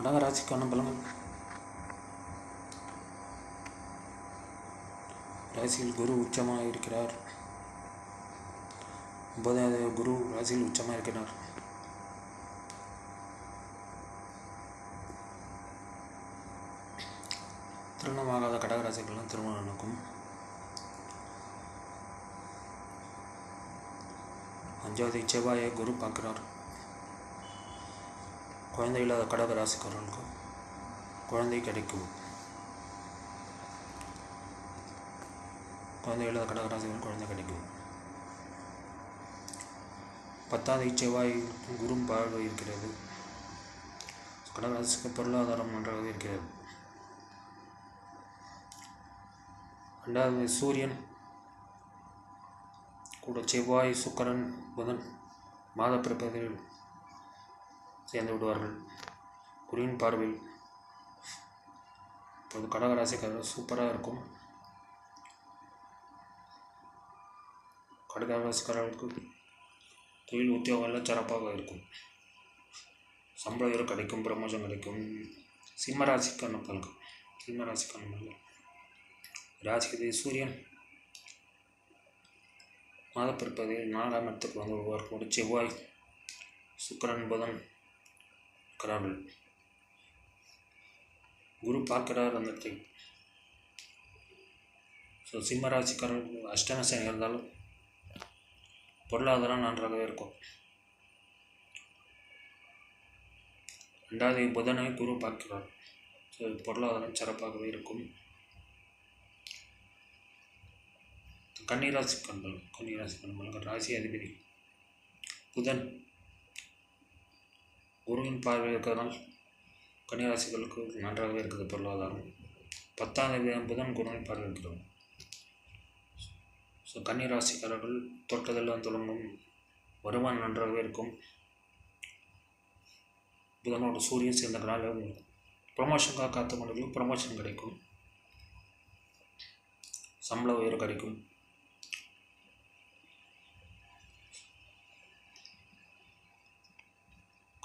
கடகராசிக்கான பலங்கள். ராசியில் குரு உச்சமாக இருக்கிறார். 9வது குரு ராசியில் உச்சமாக இருக்கிறார். திருமணமாகாத கடகராசிக்கெல்லாம் திருமணம் நடக்கும். 5வது செவ்வாயை குரு பார்க்கிறார். குழந்தை இல்லாத கடகராசிக்காரர்களுக்கு குழந்தை கிடைக்கும். குழந்தை இல்லாத கடகராசிக்காரர்களுக்கு குழந்தை கிடைக்கும். 10வது செவ்வாய் குரு பார்வை இருக்கிறது. கடகராசிக்கு பொருளாதாரம் நன்றாக இருக்கிறது. 2வது சூரியன் கூட செவ்வாய் சுக்கிரன் புதன் மாத பிறப்பதில் சேர்ந்து விடுவார்கள். குருவின் பார்வையில் இப்போது கடகராசிக்காரர்கள் சூப்பராக இருக்கும். கடகராசிக்காரர்களுக்கு தொழில் உத்தியோகம் எல்லாம் சிறப்பாக இருக்கும். சம்பள உயர்வு கிடைக்கும், ப்ரமோஷன் கிடைக்கும். சிம்மராசிக்கான பலன்கள். சிம்மராசிக்கான பலன்கள். ராசிக்கு சூரியன் மாத பிறப்பதில் 4ஆம் இடத்துக்கு வந்து வருவார். செவ்வாய் சுக்கிரன் புதன் இருக்கிறார்கள். குரு பார்க்கிறார் அந்த இடத்தை. ஸோ சிம்மராசிக்காரர்கள் அஷ்டம சனி இருந்தாலும் பொருளாதாரம் நன்றாகவே இருக்கும். 2வது புதனை குரு பார்க்கிறார். ஸோ பொருளாதாரம் சிறப்பாகவே இருக்கும். கன்னிராசி கண்பல் ராசி அதிபதி புதன் குருவின் பார்வை இருக்கிறதால் கன்னிராசிகளுக்கு நன்றாகவே இருக்குது பொருளாதாரம். 10வது புதன் குருவின் பார்வை இருக்கிறது. ஸோ கன்னிராசிக்காரர்கள் தொட்டதெல்லாம் தொடங்கும். வருமானம் நன்றாகவே இருக்கும். புதனோட சூரியன் சேர்ந்ததுனால ப்ரமோஷனுக்காக காத்து கொண்டவர்களுக்கு ப்ரமோஷன் கிடைக்கும். சம்பள உயர்வு கிடைக்கும்.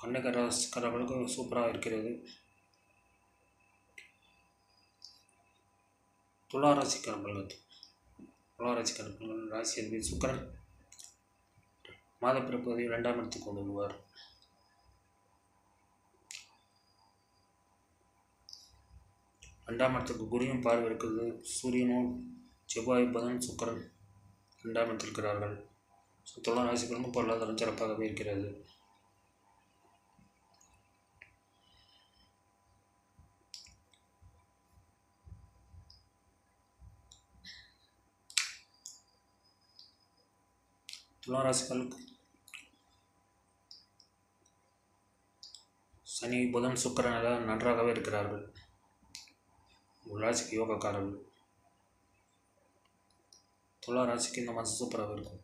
கன்னிராசிக்காரர்களுக்கு சூப்பராக இருக்கிறது. துளாராசிக்கான பலன்கள். துளாராசிக்கான பலன்கள். ராசி அதிபதி சுக்கிரன் மாத பிறப்பதில் 2ஆம் இடத்துக்கு கொண்டு வருவார். ரெண்டாம் இடத்துக்கு குருவின் பார்வை இருக்குது. சூரியனும் செவ்வாய் புதன் சுக்கிரன் 2ஆம் இடத்தில் இருக்கிறார்கள். ஸோ துளாராசிக்காரர்களுக்கு பொருளாதாரம் சிறப்பாகவே இருக்கிறது. துளாராசிகளுக்கு சனி புதன் சுக்கிரன் எல்லாம் நன்றாகவே இருக்கிறார்கள். ராசிக்கு யோகக்காரர்கள். துளாராசிக்கு இந்த மாதம் சூப்பராக இருக்கும்.